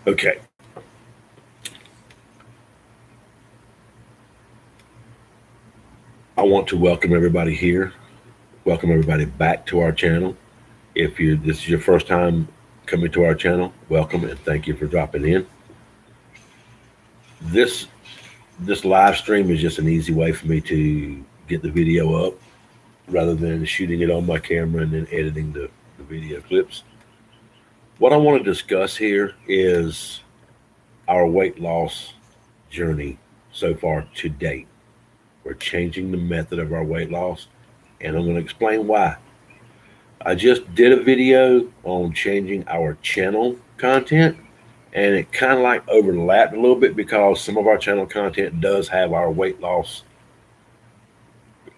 Okay. I want to welcome everybody here. Welcome everybody back to our channel. If you this is your first time coming to our channel, welcome and thank you for dropping in. This this live stream is just an easy way for me to get the video up rather than shooting it on my camera and then editing the video clips. What I want to discuss here is our weight loss journey so far to date. We're changing the method of our weight loss, and I'm going to explain why. I just did a video on changing our channel content, and it kind of like overlapped a little bit because some of our channel content does have our weight loss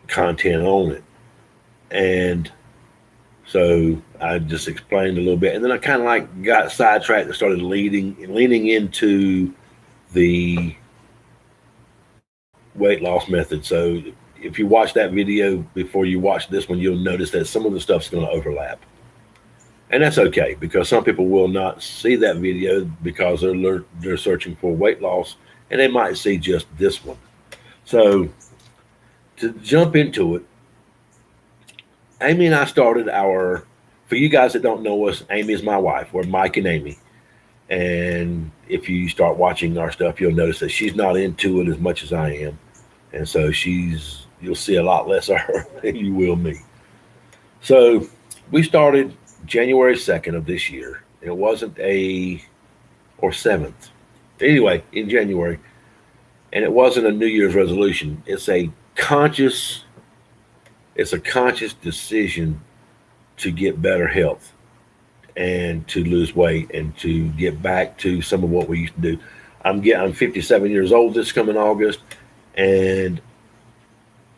content on it. And so I just explained a little bit, and then I kind of like got sidetracked and started leaning into the weight loss method. So if you watch that video before you watch this one, you'll notice that some of the stuff's going to overlap. And that's okay because some people will not see that video because they're searching for weight loss and they might see just this one. So to jump into it, Amy and I started for you guys that don't know us, Amy is my wife. We're Mike and Amy. And if you start watching our stuff, you'll notice that she's not into it as much as I am. And so you'll see a lot less of her than you will me. So we started January 2nd of this year. It wasn't or 7th. Anyway, in January. And it wasn't a New Year's resolution. It's a conscious decision to get better health and to lose weight and to get back to some of what we used to do. I'm 57 years old this coming August, and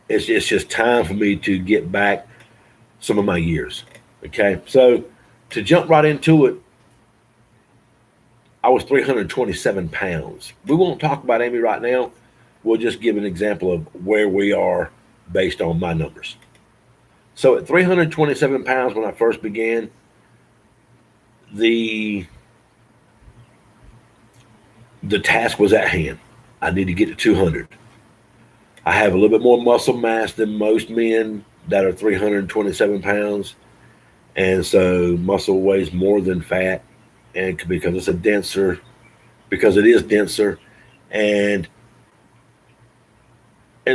it's just time for me to get back some of my years. Okay, so to jump right into it, I was 327 pounds. We won't talk about Amy right now. We'll just give an example of where we are based on my numbers. So at 327 pounds when I first began, the task was at hand. I need to get to 200. I have a little bit more muscle mass than most men that are 327 pounds. And so muscle weighs more than fat, and because it is denser. And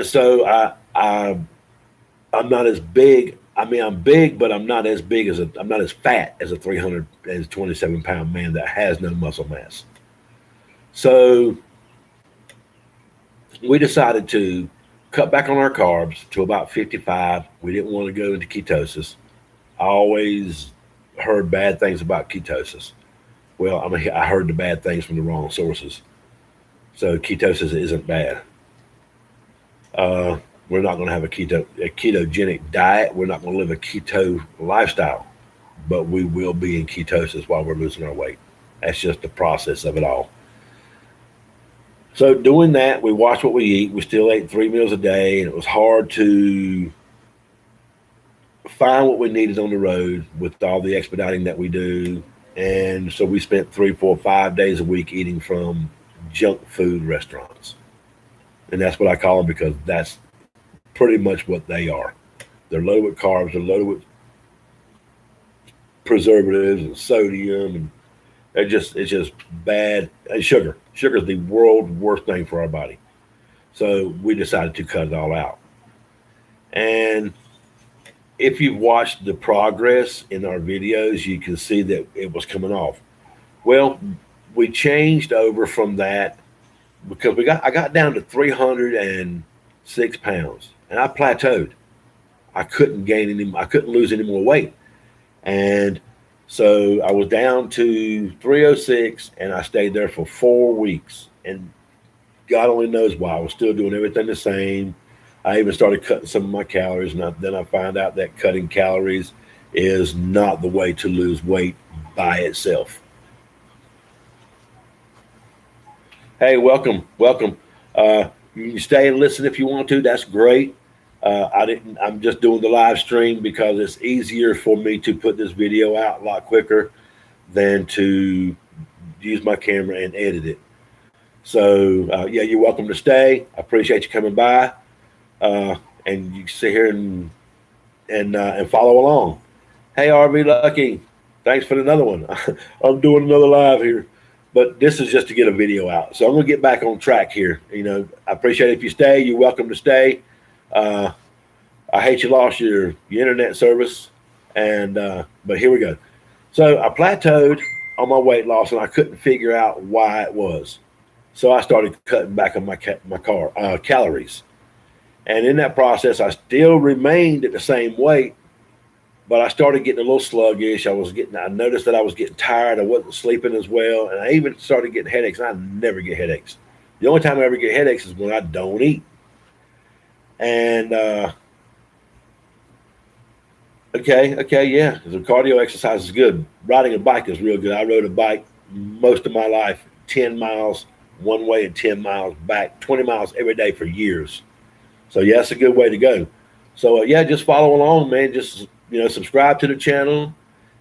so I'm not as big. I mean, I'm big, but I'm not as fat as a 327 pound man that has no muscle mass. So we decided to cut back on our carbs to about 55. We didn't want to go into ketosis. I always heard bad things about ketosis. Well, I heard the bad things from the wrong sources. So ketosis isn't bad. We're not going to have a ketogenic diet. We're not going to live a keto lifestyle, but we will be in ketosis while we're losing our weight. That's just the process of it all. So doing that, we watched what we eat. We still ate 3 meals a day, and it was hard to find what we needed on the road with all the expediting that we do. And so we spent 3, 4, 5 days a week eating from junk food restaurants. And that's what I call them because that's pretty much what they are. They're loaded with carbs, they're loaded with preservatives and sodium, and it's just bad. And sugar is the world's worst thing for our body. So we decided to cut it all out. And if you've watched the progress in our videos, you can see that it was coming off. Well, we changed over from that because I got down to 306 pounds and I plateaued. I couldn't lose any more weight. And so I was down to 306 and I stayed there for 4 weeks. And God only knows why. I was still doing everything the same. I even started cutting some of my calories. And then I found out that cutting calories is not the way to lose weight by itself. Hey, welcome. You can stay and listen if you want to. That's great. I'm just doing the live stream because it's easier for me to put this video out a lot quicker than to use my camera and edit it. So yeah, you're welcome to stay. I appreciate you coming by, and you can sit here and follow along. Hey, RV Lucky, thanks for another one. I'm doing another live here, but this is just to get a video out. So I'm gonna get back on track here. I appreciate it if you stay. You're welcome to stay. I hate you lost your internet service, and but here we go. So I plateaued on my weight loss, and I couldn't figure out why it was. So I started cutting back on my calories. And in that process, I still remained at the same weight, but I started getting a little sluggish. I noticed that I was getting tired. I wasn't sleeping as well. And I even started getting headaches. I never get headaches. The only time I ever get headaches is when I don't eat. And, okay, yeah. The cardio exercise is good. Riding a bike is real good. I rode a bike most of my life, 10 miles one way and 10 miles back, 20 miles every day for years. So yeah, it's a good way to go. So yeah, just follow along, man. Just subscribe to the channel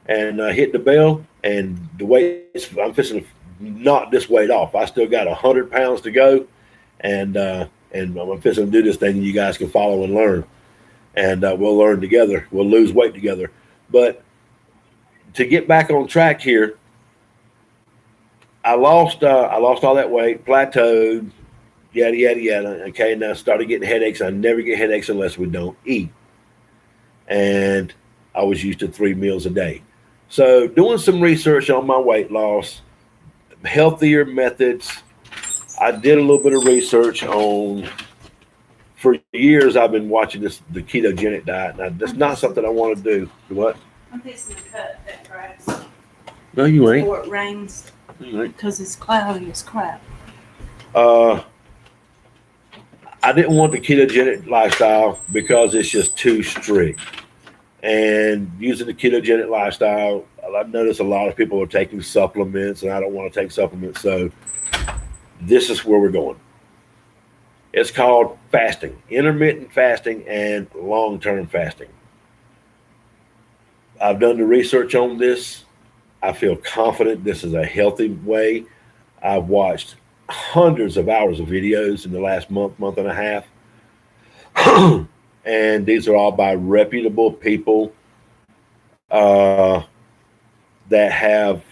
and hit the bell. And the weight, I'm fixing to knock this weight off. I still got 100 pounds to go, and I'm fixing to do this thing. And you guys can follow and learn, and we'll learn together. We'll lose weight together. But to get back on track here, I lost all that weight, plateaued. Yada, yada, yada. Okay, now started getting headaches. I never get headaches unless we don't eat. And I was used to 3 meals a day. So doing some research on my weight loss, healthier methods. I did a little bit of research on, for years I've been watching the ketogenic diet. Now, that's not something I want to do. What? I'm fixing to cut that grass. No, you ain't. Before it rains. You ain't. Because it's cloudy as crap. I didn't want the ketogenic lifestyle because it's just too strict. And using the ketogenic lifestyle, I've noticed a lot of people are taking supplements, and I don't want to take supplements. So this is where we're going. It's called fasting, intermittent fasting and long-term fasting. I've done the research on this. I feel confident this is a healthy way. I've watched hundreds of hours of videos in the last month and a half. And these are all by reputable people that have,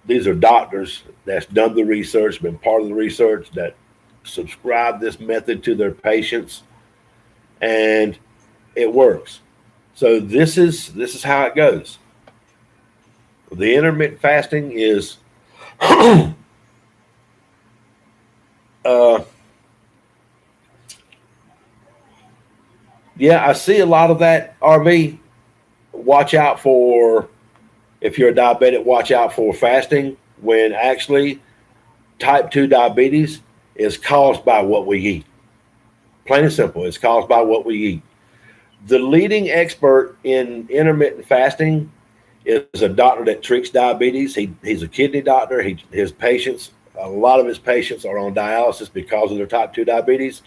these are doctors that's done the research, been part of the research, that subscribe this method to their patients, and it works. So this is how it goes. The intermittent fasting is yeah, I see a lot of that, RV. Watch out for, if you're a diabetic, watch out for fasting, when actually type 2 diabetes is caused by what we eat. Plain and simple, it's caused by what we eat. The leading expert in intermittent fasting is a doctor that treats diabetes. He's a kidney doctor. His patients, a lot of his patients are on dialysis because of their type 2 diabetes.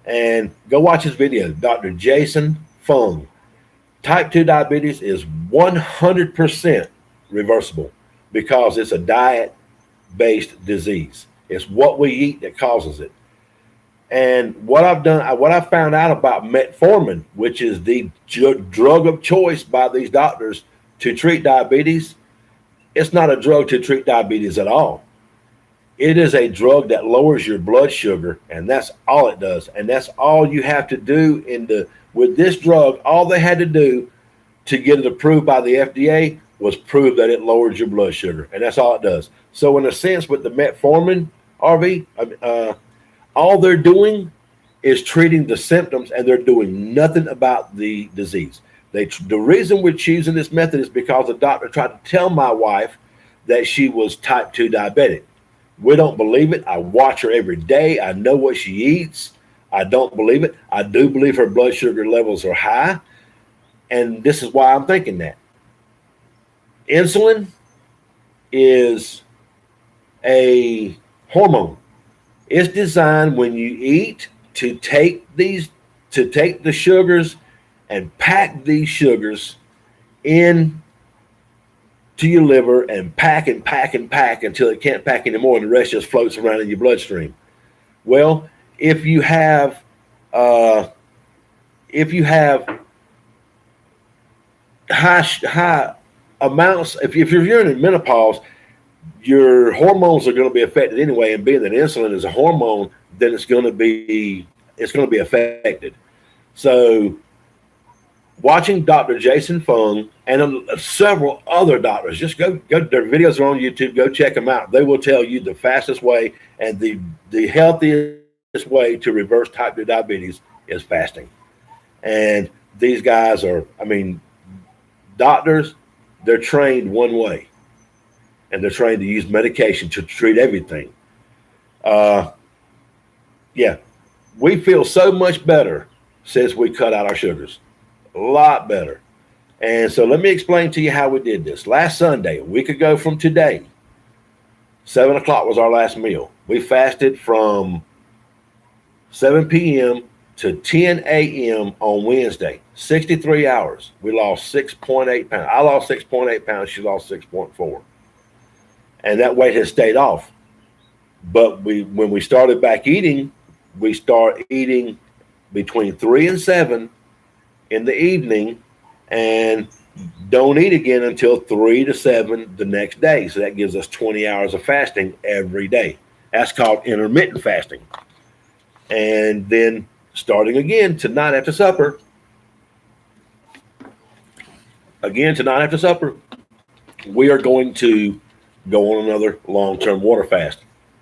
And go watch his video, Dr. Jason Fung. Type 2 diabetes is 100% reversible because it's a diet-based disease. It's what we eat that causes it. And what I've found out about metformin, which is the drug of choice by these doctors to treat diabetes, it's not a drug to treat diabetes at all. It is a drug that lowers your blood sugar, and that's all it does. And that's all you have to do with this drug. All they had to do to get it approved by the FDA was prove that it lowers your blood sugar, and that's all it does. So in a sense, with the metformin, RV, all they're doing is treating the symptoms, and they're doing nothing about the disease. The reason we're choosing this method is because the doctor tried to tell my wife that she was type 2 diabetic. We don't believe it. I watch her every day. I know what she eats. I don't believe it. I do believe her blood sugar levels are high. And this is why I'm thinking that. Insulin is a hormone. It's designed when you eat to take the sugars and pack these sugars in to your liver and pack and pack and pack until it can't pack anymore, and the rest just floats around in your bloodstream. Well, if you have high amounts, if you're in menopause, your hormones are going to be affected anyway, and being that insulin is a hormone, then it's going to be affected. So watching Dr. Jason Fung and several other doctors, just go, their videos are on YouTube, go check them out. They will tell you the fastest way and the healthiest way to reverse type 2 diabetes is fasting. And these guys are, doctors, they're trained one way, and they're trained to use medication to treat everything. We feel so much better since we cut out our sugars. A lot better. And so let me explain to you how we did this. Last Sunday, a week ago from today, 7 o'clock was our last meal. We fasted from 7 p.m. to 10 a.m. on Wednesday. 63 hours. We lost 6.8 pounds. I lost 6.8 pounds. She lost 6.4. And that weight has stayed off. But when we started back eating, we start eating between 3 and 7 in the evening, and don't eat again until 3 to 7 the next day. So that gives us 20 hours of fasting every day. That's called intermittent fasting. And then starting again tonight after supper, we are going to go on another long-term water fast.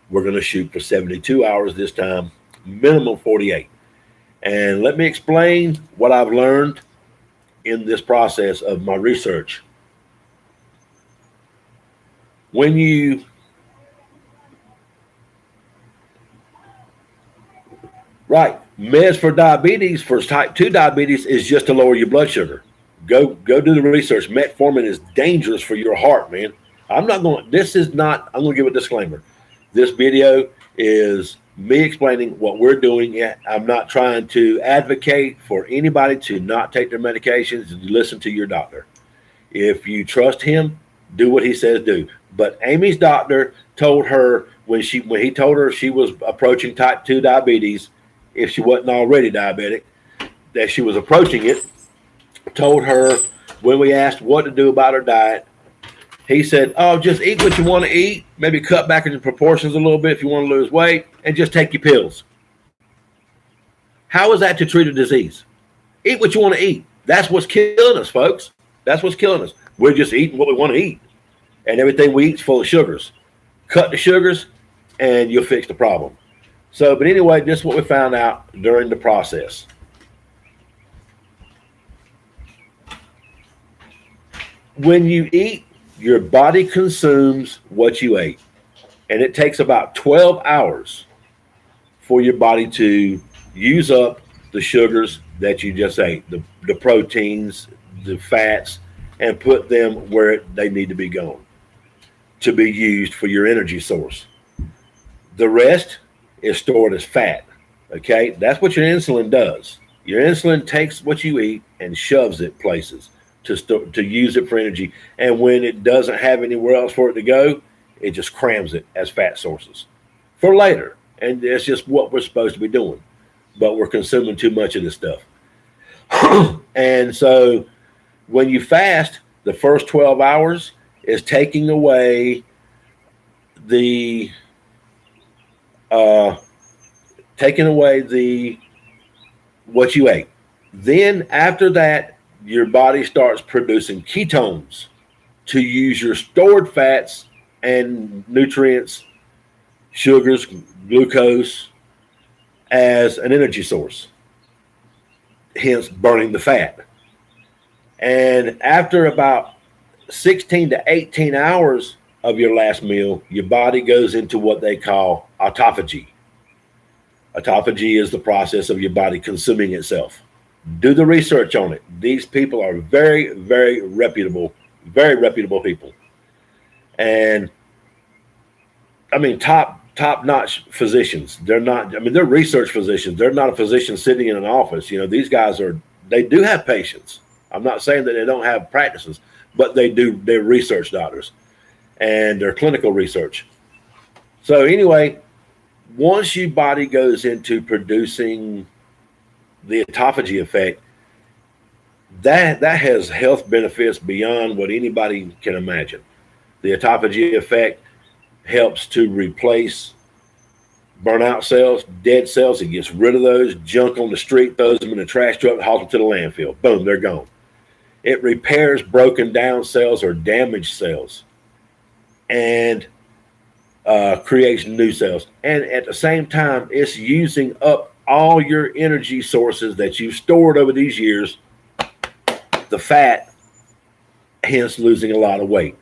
We're going to shoot for 72 hours this time, minimum 48. And let me explain what I've learned in this process of my research. Meds for diabetes, for type 2 diabetes, is just to lower your blood sugar. Go do the research. Metformin is dangerous for your heart, man. I'm going to give a disclaimer. This video is me explaining what we're doing. I'm not trying to advocate for anybody to not take their medications and listen to your doctor. If you trust him, do what he says do. But Amy's doctor told her when he told her she was approaching type 2 diabetes, if she wasn't already diabetic, that she was approaching it, told her when we asked what to do about her diet, he said, just eat what you want to eat, maybe cut back in the proportions a little bit if you want to lose weight, and just take your pills. How is that to treat a disease? Eat what you want to eat. That's what's killing us, folks. That's what's killing us. We're just eating what we want to eat. And everything we eat is full of sugars. Cut the sugars, and you'll fix the problem. So, but anyway, this is what we found out during the process. When you eat, your body consumes what you ate. And it takes about 12 hours for your body to use up the sugars that you just ate, the proteins, the fats, and put them where they need to be gone to be used for your energy source. The rest is stored as fat. Okay, that's what your insulin does. Your insulin takes what you eat and shoves it places to use it for energy. And when it doesn't have anywhere else for it to go, it just crams it as fat sources for later. And it's just what we're supposed to be doing. But we're consuming too much of this stuff. And so when you fast, the first 12 hours is taking away what you ate. Then after that, your body starts producing ketones to use your stored fats and nutrients, sugars, glucose as an energy source, hence burning the fat. And after about 16 to 18 hours of your last meal, your body goes into what they call autophagy. Autophagy is the process of your body consuming itself. Do the research on it. These people are very, very reputable people. And top-notch physicians. They're research physicians. They're not a physician sitting in an office. These guys they do have patients. I'm not saying that they don't have practices, but they're research doctors and they're clinical research. So anyway, once your body goes into producing the autophagy effect, that has health benefits beyond what anybody can imagine. The autophagy effect helps to replace burnout cells, dead cells. It gets rid of those, junk on the street, throws them in the trash truck, hauls them to the landfill. Boom, they're gone. It repairs broken down cells or damaged cells and creates new cells. And at the same time, it's using up all your energy sources that you've stored over these years, the fat, hence losing a lot of weight.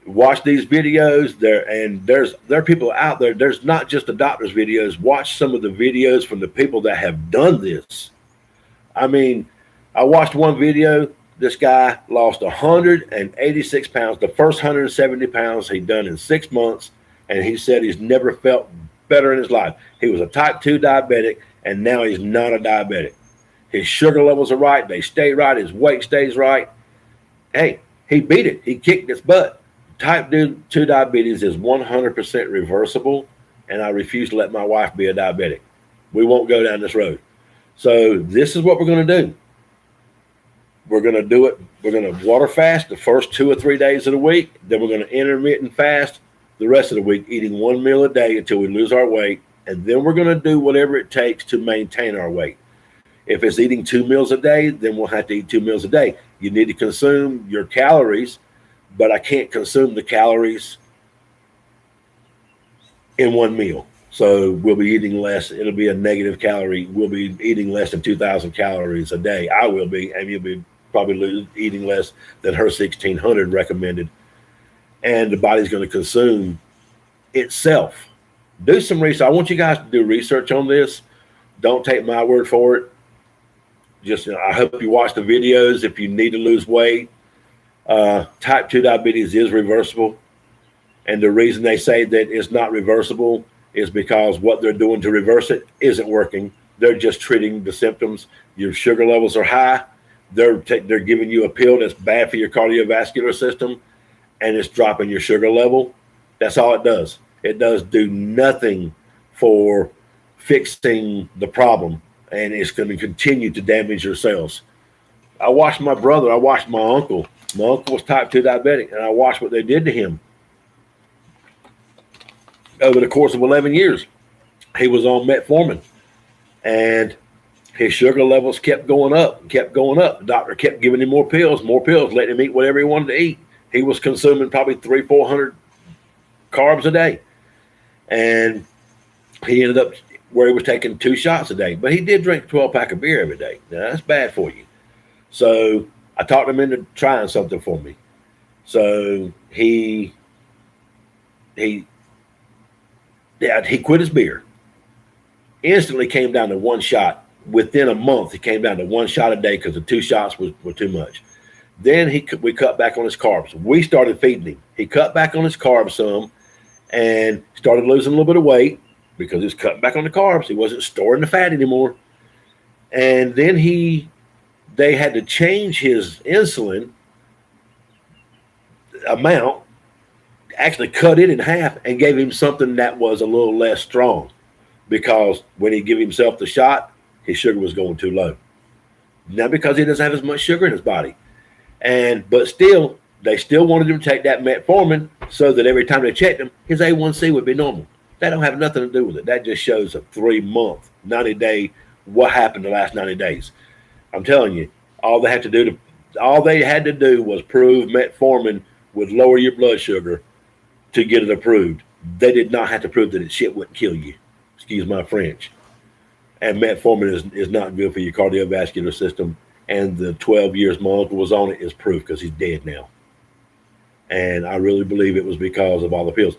Watch these videos there are people out there. There's not just the doctor's videos. Watch some of the videos from the people that have done this. I mean, I watched one video. This guy lost 186 pounds, the first 170 pounds he'd done in 6 months, and he said he's never felt better in his life. He was a type 2 diabetic, and now he's not a diabetic. His sugar levels are right. They stay right. His weight stays right. Hey, he beat it. He kicked its butt. Type 2 diabetes is 100% reversible, and I refuse to let my wife be a diabetic. We won't go down this road. So this is what we're going to do. We're going to do it. We're going to water fast the first 2 or 3 days of the week. Then we're going to intermittent fast the rest of the week, eating 1 meal a day until we lose our weight. And then we're going to do whatever it takes to maintain our weight. If it's eating 2 meals a day, then we'll have to eat 2 meals a day. You need to consume your calories, but I can't consume the calories in 1 meal. So we'll be eating less. It'll be a negative calorie. We'll be eating less than 2,000 calories a day. I will be, and you'll be probably eating less than her 1,600 recommended. And the body's going to consume itself. Do some research. I want you guys to do research on this. Don't take my word for it. Just, I hope you watch the videos if you need to lose weight. Type 2 diabetes is reversible. And the reason they say that it's not reversible is because what they're doing to reverse it isn't working. They're just treating the symptoms. Your sugar levels are high. They're giving you a pill that's bad for your cardiovascular system, and it's dropping your sugar level. That's all it does. It does do nothing for fixing the problem, and it's going to continue to damage your cells. I watched my brother. I watched my uncle. My uncle was type 2 diabetic, and I watched what they did to him over the course of 11 years. He was on metformin, and his sugar levels kept going up. The doctor kept giving him more pills, letting him eat whatever he wanted to eat. He was consuming probably 300-400 carbs a day. And he ended up where he was taking 2 shots a day. But he did drink a 12-pack of beer every day. Now, that's bad for you. So I talked him into trying something for me. So he quit his beer. Instantly came down to 1 shot. Within a month, he came down to 1 shot a day because the 2 shots were too much. Then we cut back on his carbs. We started feeding him. He cut back on his carbs some and started losing a little bit of weight because he was cutting back on the carbs. He wasn't storing the fat anymore. And then they had to change his insulin amount, actually cut it in half and gave him something that was a little less strong, because when he gave himself the shot, his sugar was going too low. Not because he doesn't have as much sugar in his body. But still, they still wanted him to take that metformin so that every time they checked him, his A1C would be normal. That don't have nothing to do with it. That just shows a 3-month, 90-day, what happened the last 90 days. I'm telling you, all they had to do was prove metformin would lower your blood sugar to get it approved. They did not have to prove that shit wouldn't kill you. Excuse my French. And metformin is not good for your cardiovascular system. And the 12 years my uncle was on it is proof, because he's dead now. And I really believe it was because of all the pills.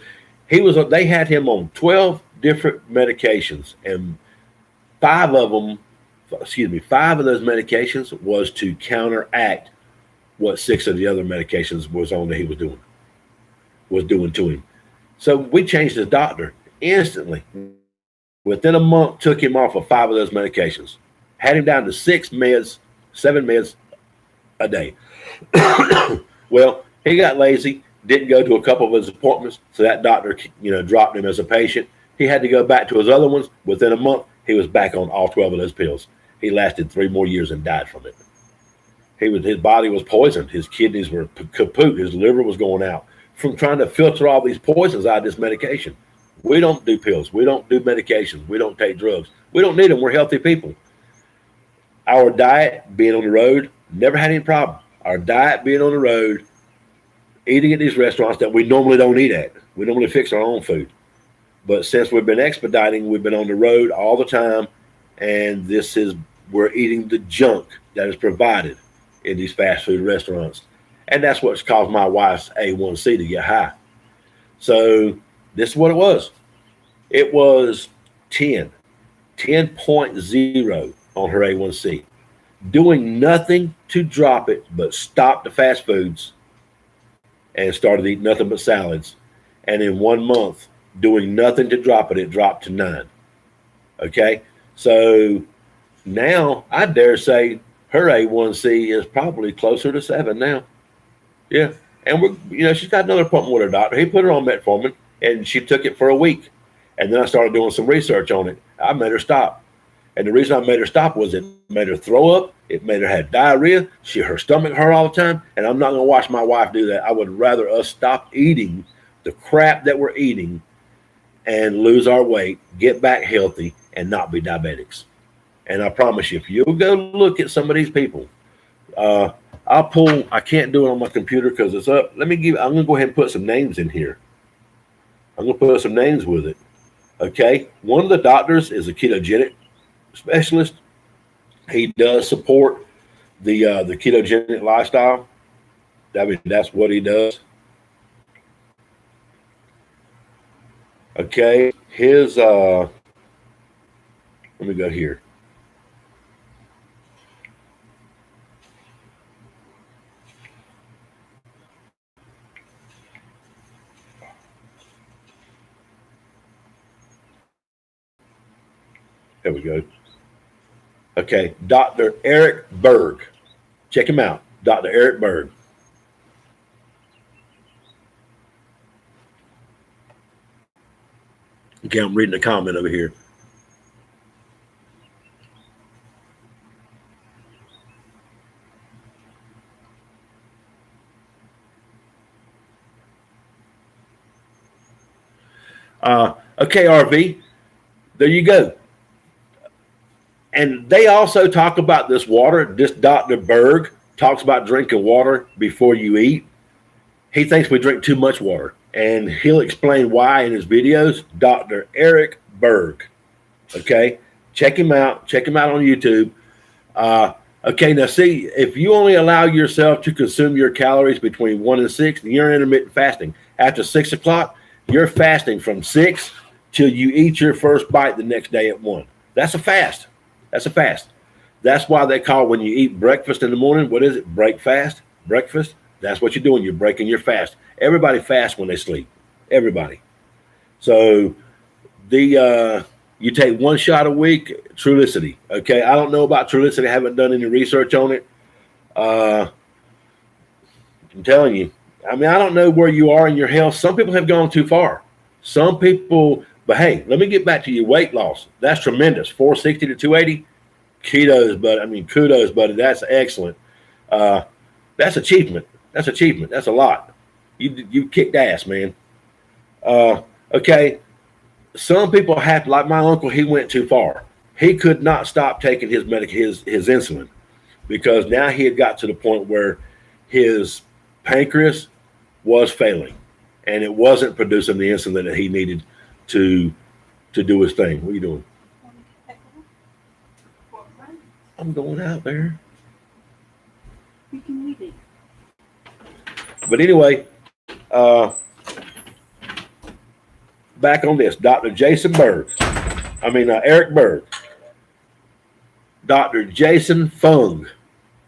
They had him on 12 different medications, and 5 of those medications was to counteract what 6 of the other medications was on that he was doing to him. So we changed his doctor instantly. Within a month, took him off of 5 of those medications, had him down to 7 meds a day. Well, he got lazy, didn't go to a couple of his appointments, so that doctor, dropped him as a patient. He had to go back to his other ones. Within a month, he was back on all 12 of those pills. He lasted 3 more years and died from it. His body was poisoned. His kidneys were kaput. His liver was going out from trying to filter all these poisons out of this medication. We don't do pills. We don't do medications. We don't take drugs. We don't need them. We're healthy people. Our diet, being on the road, never had any problem. Our diet, being on the road, eating at these restaurants that we normally don't eat at. We normally fix our own food. But since we've been expediting, we've been on the road all the time, and we're eating the junk that is provided in these fast food restaurants. And that's what's caused my wife's A1C to get high. So this is what it was. It was 10.0 on her A1C. Doing nothing to drop it but stop the fast foods and started eating nothing but salads. And in 1 month, doing nothing to drop it dropped to 9. Okay? So now I dare say her A1C is probably closer to 7 now. Yeah. And she's got another appointment with her doctor. He put her on metformin and she took it for a week. And then I started doing some research on it. I made her stop. And the reason I made her stop was it made her throw up. It made her have diarrhea. Her stomach hurt all the time. And I'm not going to watch my wife do that. I would rather us stop eating the crap that we're eating and lose our weight, get back healthy, and not be diabetics. And I promise you, if you'll go look at some of these people, I can't do it on my computer because it's up. I'm going to go ahead and put some names in here. I'm going to put some names with it. Okay. One of the doctors is a ketogenic specialist. He does support the ketogenic lifestyle. I mean, that's what he does. Okay. Let me go here. There we go. Okay, Dr. Eric Berg. Check him out, Dr. Eric Berg. Okay, I'm reading a comment over here. Okay, RV, there you go. And they also talk about this water. This Dr. Berg talks about drinking water before you eat. He thinks we drink too much water, and he'll explain why in his videos. Dr. Eric Berg. Okay, check him out. Check him out on YouTube. Okay, now see, if you only allow yourself to consume your calories between 1 and 6, then you're intermittent fasting. After 6 o'clock, you're fasting from 6 till you eat your first bite the next day at 1. That's a fast. That's a fast. That's why they call when you eat breakfast in the morning, what is it? Break fast? Breakfast? That's what you're doing. You're breaking your fast. Everybody fasts when they sleep. Everybody. So you take 1 shot a week, Trulicity. Okay, I don't know about Trulicity. I haven't done any research on it. I'm telling you. I mean, I don't know where you are in your health. Some people have gone too far. Some people, but hey, let me get back to your weight loss. That's tremendous. 460 to 280. Kudos, buddy. That's excellent. That's achievement. That's achievement. That's a lot. You kicked ass, man. Okay. Some people have, like my uncle, he went too far. He could not stop taking his insulin because now he had got to the point where his pancreas was failing and it wasn't producing the insulin that he needed to do his thing. What are you doing? I'm going out there. You can leave it. But anyway, back on this, Dr. Eric Berg. Dr. Jason Fung.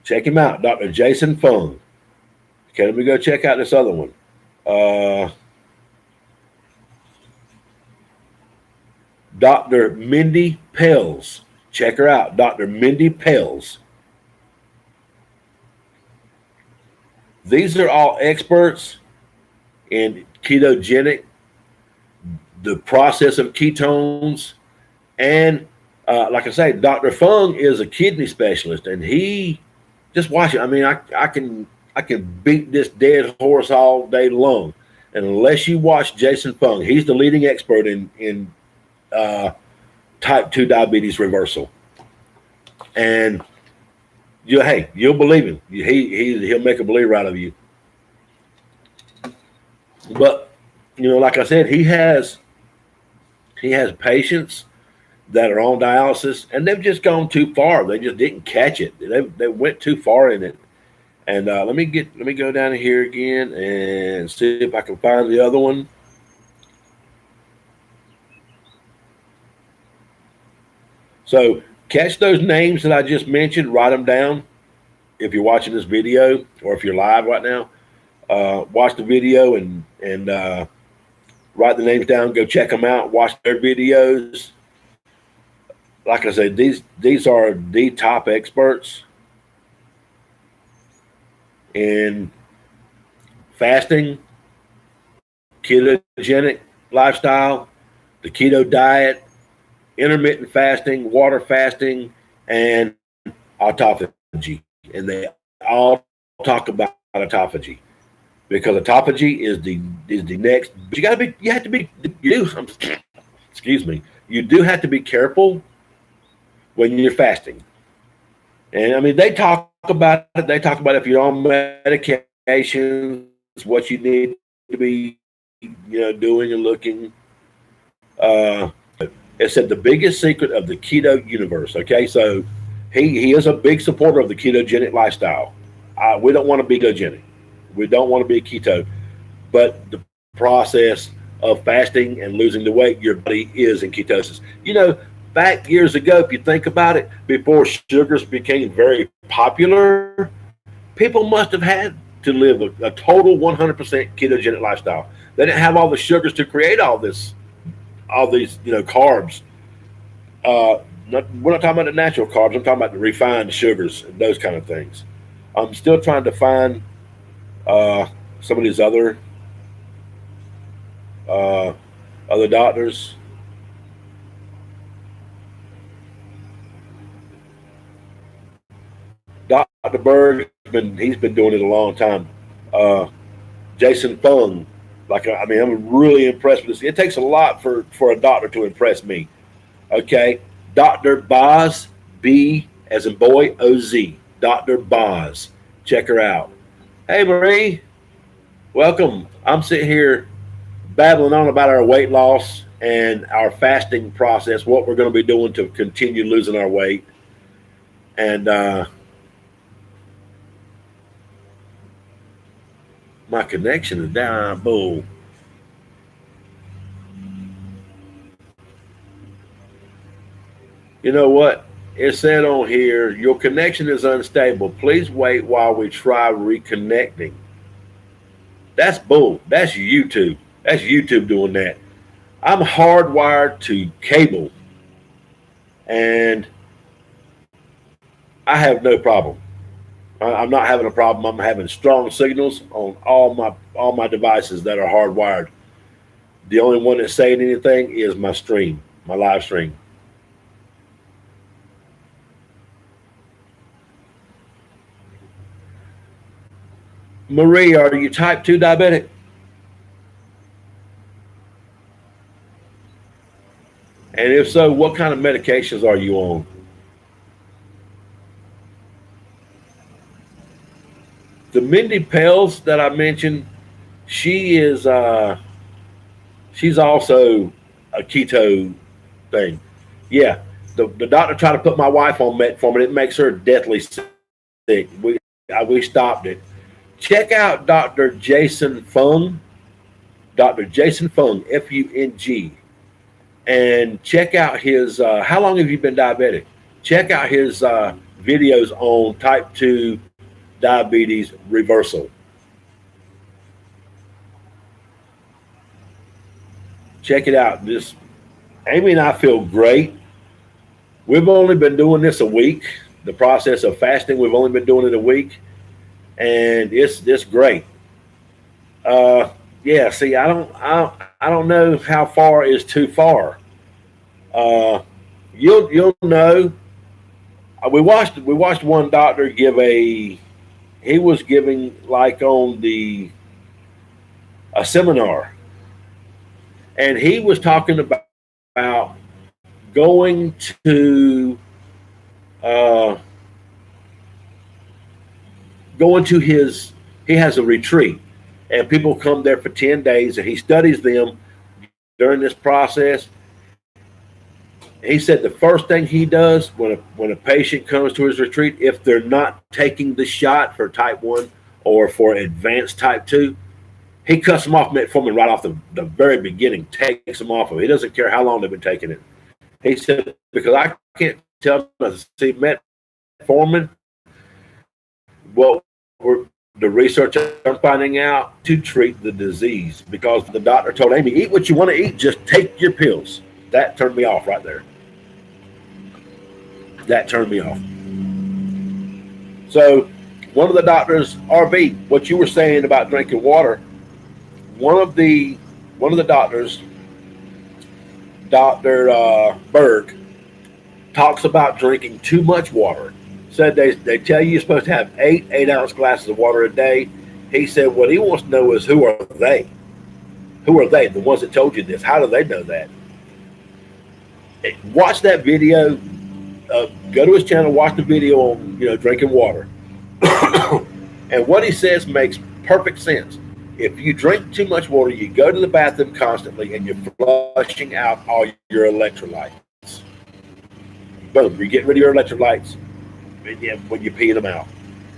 Check him out, Dr. Jason Fung. Okay, let me go check out this other one. Dr. Mindy Pelz. Check her out, Dr. Mindy Pelz. These are all experts in ketogenic, the process of ketones, and like I say, Dr. Fung is a kidney specialist, and he just watch it. I mean, I can beat this dead horse all day long, and unless you watch Jason Fung, he's the leading expert in type 2 diabetes reversal, and you'll believe him. He'll make a believer out of you. But like I said, he has patients that are on dialysis, and they've just gone too far. They just didn't catch it. They went too far in it. And let me go down here again and see if I can find the other one. So catch those names that I just mentioned. Write them down if you're watching this video, or if you're live right now. Watch the video and write the names down. Go check them out. Watch their videos. Like I said, these are the top experts in fasting, ketogenic lifestyle, the keto diet, intermittent fasting, water fasting, and autophagy. And they all talk about autophagy, because autophagy is the next. But you do have to be careful when you're fasting. And I mean, they talk about it. They talk about if you're on medications, what you need to be, doing and looking. It said the biggest secret of the keto universe. Okay, so he is a big supporter of the ketogenic lifestyle. We don't want to be ketogenic. We don't want to be keto, but the process of fasting and losing the weight, your body is in ketosis. Back years ago, if you think about it, before sugars became very popular, people must have had to live a total 100% ketogenic lifestyle. They didn't have all the sugars to create all these, carbs. We're not talking about the natural carbs. I'm talking about the refined sugars and those kind of things. I'm still trying to find some of these other doctors. Dr. Berg, he's been doing it a long time. Jason Fung, I'm really impressed with this. It takes a lot for a doctor to impress me. Okay, Dr. Boz, B as in boy, O-Z, Dr. Boz. Check her out. Hey, Marie, welcome. I'm sitting here babbling on about our weight loss and our fasting process, what we're going to be doing to continue losing our weight. And my connection is down. Bull. You know what? It said on here, your connection is unstable. Please wait while we try reconnecting. That's bull. That's YouTube. That's YouTube doing that. I'm hardwired to cable, and I have no problem. I'm not having a problem. I'm having strong signals on all my devices that are hardwired. The only one that's saying anything is my stream, my live stream. Marie, are you type 2 diabetic? And if so, what kind of medications are you on? The Mindy Pels that I mentioned, she's also a keto thing. Yeah, the doctor tried to put my wife on metformin. It makes her deathly sick. We stopped it. Check out Dr. Jason Fung, Dr. Jason Fung, F-U-N-G, and check out his. How long have you been diabetic? Check out his videos on type 2 diabetes reversal. Check it out. Amy and I feel great. We've only been doing this a week. The process of fasting, we've only been doing it a week, and it's great. Yeah, see, I don't know how far is too far. Uh, you'll know. We watched one doctor give a he was giving like on the a seminar, and he was talking about going to uh, going to his he has a retreat, and people come there for 10 days, and he studies them during this process. He said the first thing he does when a patient comes to his retreat, if they're not taking the shot for type 1 or for advanced type 2, he cuts them off metformin right off the very beginning, takes them off of it. He doesn't care how long they've been taking it. He said, because I can't tell them to see metformin, what the research I'm finding out to treat the disease, because the doctor told Amy, eat what you want to eat, just take your pills. That turned me off right there. That turned me off. So one of the doctors, RV, what you were saying about drinking water, one of the doctors, Dr. Berg, talks about drinking too much water. Said they tell you you're supposed to have 8-ounce glasses of water a day. He said what he wants to know is who are they? Who are they? The ones that told you this. How do they know that? Watch that video. Go to his channel. Watch the video on drinking water. And what he says makes perfect sense. If you drink too much water, you go to the bathroom constantly, and you're flushing out all your electrolytes. Boom, you're getting rid of your electrolytes when you're peeing them out.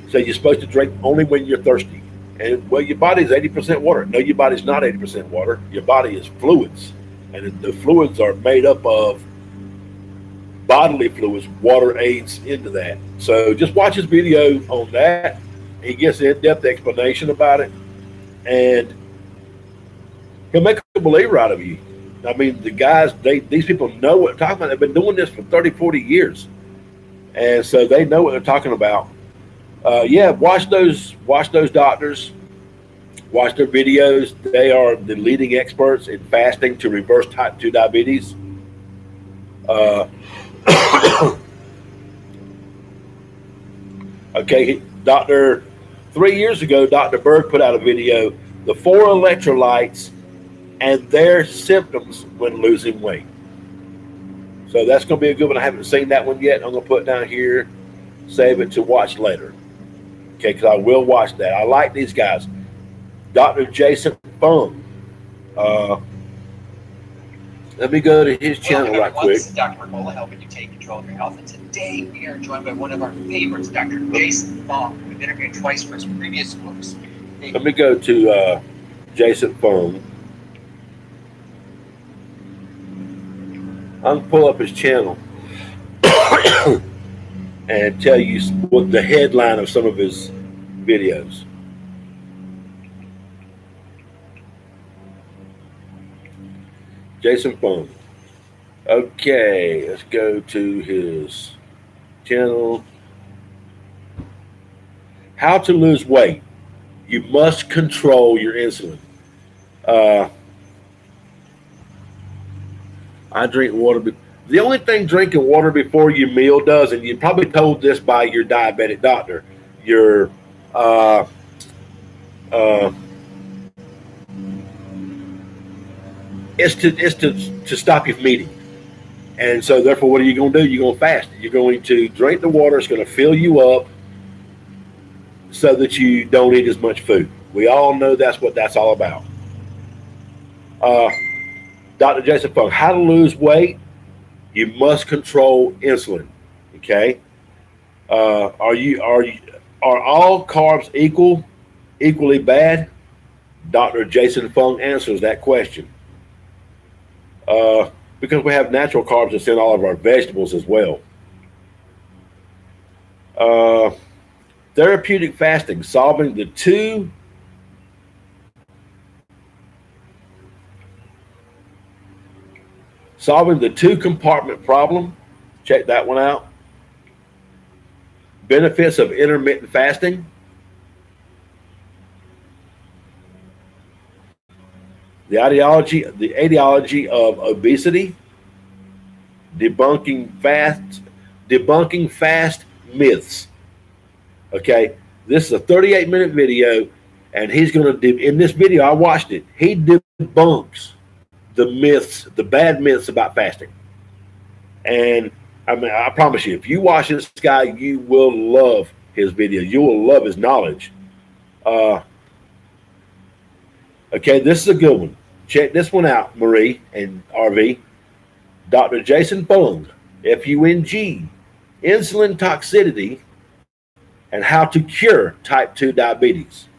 So you're supposed to drink only when you're thirsty. And well, your body's 80% water. No, your body's not 80% water. Your body is fluids, and the fluids are made up of bodily fluids. Water aids into that. So just watch his video on that. He gives an in-depth explanation about it, and he'll make a believer out of you. I mean, the guys, these people know what they're talking about. They've been doing this for 30, 40 years. And so they know what they're talking about. Watch those doctors. Watch their videos. They are the leading experts in fasting to reverse type 2 diabetes. Okay, 3 years ago, Dr. Berg put out a video, the 4 electrolytes and their symptoms when losing weight. So that's going to be a good one. I haven't seen that one yet. I'm going to put it down here, save it to watch later. Okay, because I will watch that. I like these guys. Dr. Jason Fung. Let me go to his channel right quick. This is Dr. Mercola helping you take control of your health. And today we are joined by one of our favorites, Dr. Jason Fung. We've interviewed twice for his previous books. Let me go to Jason Fung. I'm going to pull up his channel and tell you what the headline of some of his videos. Jason Fung. Okay, let's go to his channel. How to lose weight. You must control your insulin. I drink water. The only thing drinking water before your meal does, and you're probably told this by your diabetic doctor, your is to stop you from eating. And so therefore, what are you going to do? You're going to fast. You're going to drink the water. It's going to fill you up so that you don't eat as much food. We all know that's what that's all about. Dr. Jason Fung, how to lose weight? You must control insulin. Okay. Are all carbs equally bad? Dr. Jason Fung answers that question. Because we have natural carbs that's in all of our vegetables as well. Therapeutic fasting, solving the two compartment problem. Check that one out. Benefits of intermittent fasting. the ideology of obesity, debunking fast myths. Okay, this is a 38-minute video, and he's going to, in this video, I watched it, he debunks the myths, the bad myths about fasting. And I mean, I promise you, if you watch this guy, you will love his video. You will love his knowledge. Okay, this is a good one. Check this one out, Marie and RV. Dr. Jason Fung, F-U-N-G, insulin toxicity and how to cure type 2 diabetes.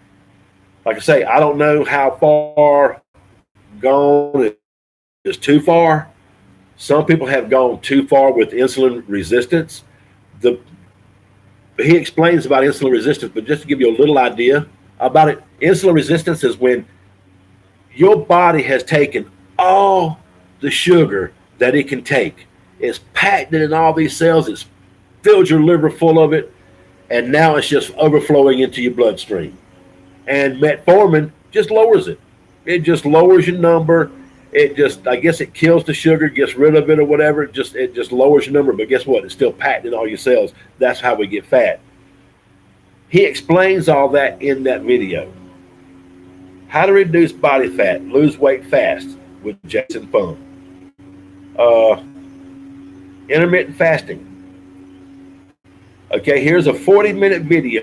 Like I say, I don't know how far gone it is too far. Some people have gone too far with insulin resistance. He explains about insulin resistance, but just to give you a little idea about it, insulin resistance is when your body has taken all the sugar that it can take. It's packed it in all these cells. It's filled your liver full of it, and now it's just overflowing into your bloodstream. And metformin just lowers it. It just lowers your number. It just, I guess it kills the sugar, gets rid of it or whatever. It just lowers your number. But guess what? It's still packed in all your cells. That's how we get fat. He explains all that in that video. How to reduce body fat, lose weight fast with Jason Fung. Intermittent fasting. Okay, here's a 40-minute video,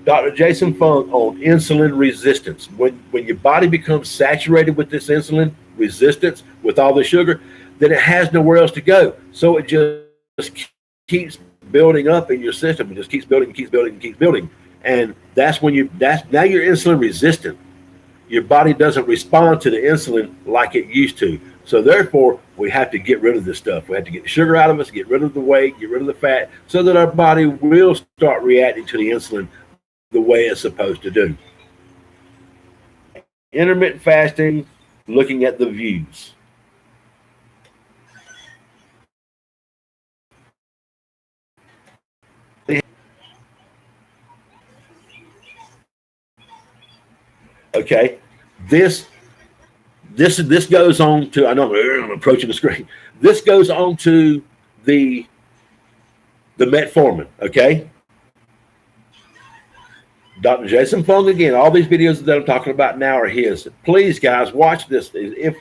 Dr. Jason Fung, on insulin resistance. When your body becomes saturated with this insulin resistance, with all the sugar, then it has nowhere else to go. So it just keeps building up in your system. It just keeps building, keeps building, keeps building. And that's when now you're insulin resistant. Your body doesn't respond to the insulin like it used to. So therefore, we have to get rid of this stuff. We have to get the sugar out of us, get rid of the weight, get rid of the fat, so that our body will start reacting to the insulin the way it's supposed to do. Intermittent fasting, looking at the views. Okay, this goes on to, I know I'm approaching the screen. This goes on to the metformin, okay? Dr. Jason Fung, again, all these videos that I'm talking about now are his. Please, guys, watch this. If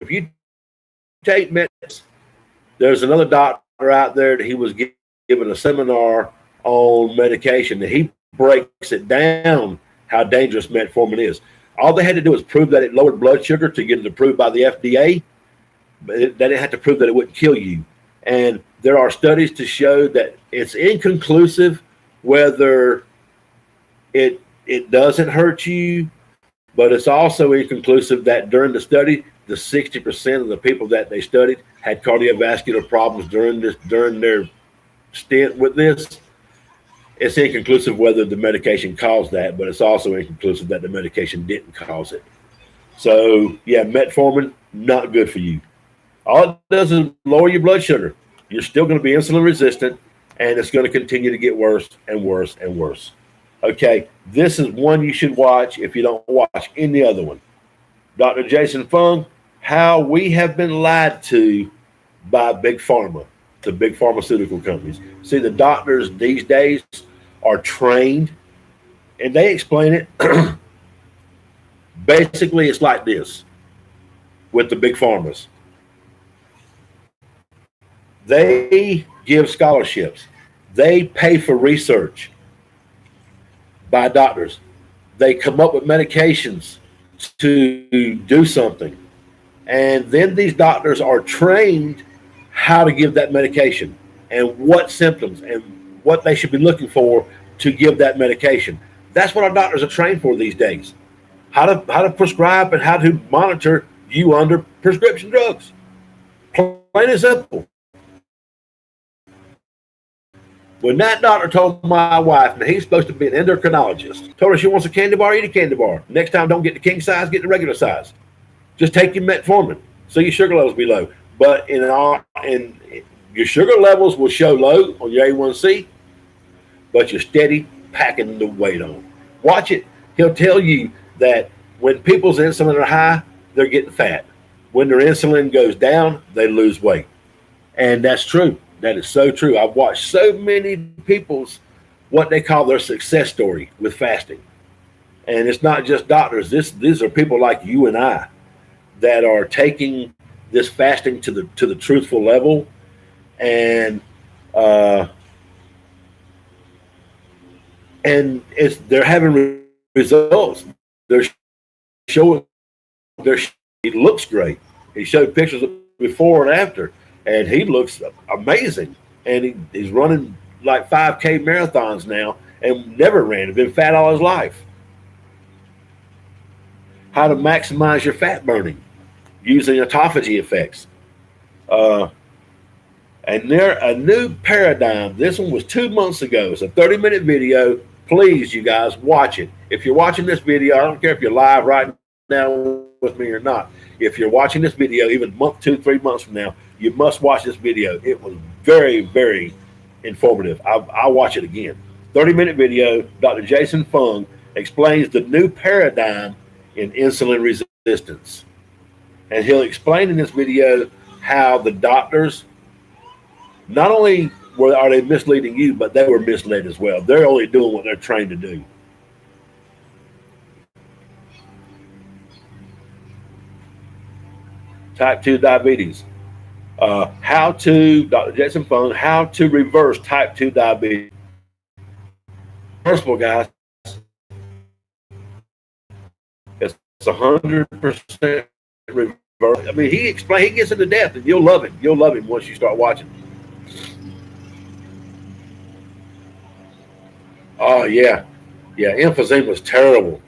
you take meds, there's another doctor out there that he was giving a seminar on medication, and he breaks it down how dangerous metformin is. All they had to do was prove that it lowered blood sugar to get it approved by the FDA. But they didn't have to prove that it wouldn't kill you. And there are studies to show that it's inconclusive whether it doesn't hurt you, but it's also inconclusive that during the study, the 60% of the people that they studied had cardiovascular problems during their stint with this. It's inconclusive whether the medication caused that, but it's also inconclusive that the medication didn't cause it. So, yeah, metformin, not good for you. All it does is lower your blood sugar. You're still going to be insulin resistant, and it's going to continue to get worse and worse and worse. Okay, this is one you should watch if you don't watch any other one. Dr. Jason Fung, how we have been lied to by Big Pharma, the big pharmaceutical companies. See, the doctors these days are trained, and they explain it. Basically, it's like this with the big pharmas. They give scholarships. They pay for research by doctors. They come up with medications to do something. And then these doctors are trained how to give that medication and what symptoms and what they should be looking for to give that medication. That's what our doctors are trained for these days. How to prescribe and how to monitor you under prescription drugs. Plain and simple. When that doctor told my wife, and he's supposed to be an endocrinologist, told her she wants a candy bar, eat a candy bar. Next time, don't get the king size, get the regular size. Just take your metformin so your sugar levels be low. But in your sugar levels will show low on your A1C, but you're steady packing the weight on. Watch it. He'll tell you that when people's insulin are high, they're getting fat. When their insulin goes down, they lose weight. And that's true. That is so true. I've watched so many people's what they call their success story with fasting. And it's not just doctors. These are people like you and I that are taking this fasting to the truthful level, and they're having results. They're showing he looks great. He showed pictures of before and after, and he looks amazing. And he's running like 5K marathons now, and never ran. He's been fat all his life. How to maximize your fat burning using autophagy effects. And they're a new paradigm. This one was 2 months ago. It's a 30-minute video. Please, you guys, watch it. If you're watching this video, I don't care if you're live right now with me or not. If you're watching this video, even month, 2-3 months from now, you must watch this video. It was very, very informative. I'll watch it again. 30-minute video. Dr. Jason Fung explains the new paradigm in insulin resistance. And he'll explain in this video how the doctors, not only are they misleading you, but they were misled as well. They're only doing what they're trained to do. Type 2 diabetes. Dr. Jason Fung, how to reverse type 2 diabetes. First of all, guys, it's 100% reverse. I mean, he gets into depth, and you'll love him. You'll love him once you start watching. Oh, yeah. Yeah, emphysema was terrible.